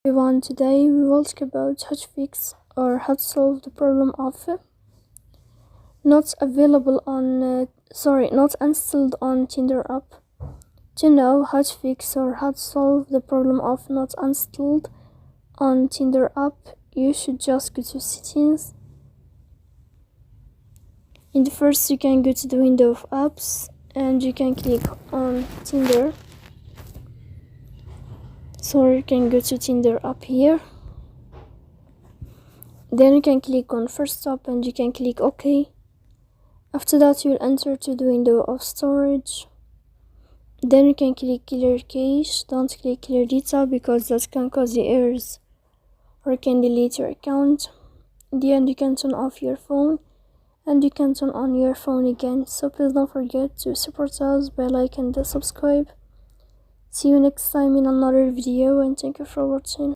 Everyone, today we will talk about how to fix or how to solve the problem of not installed on Tinder app. To know how to fix or how to solve the problem of not installed on Tinder app, you should just go to settings. In the first, you can go to the window of apps and you can click on Tinder. So you can go to Tinder app here. Then you can click on first stop and you can click OK. After that, you'll enter to the window of storage. Then you can click clear cache. Don't click clear data because that can cause you errors or can delete your account. In the end, you can turn off your phone and you can turn on your phone again. So please don't forget to support us by like and subscribe. See you next time in another video and thank you for watching.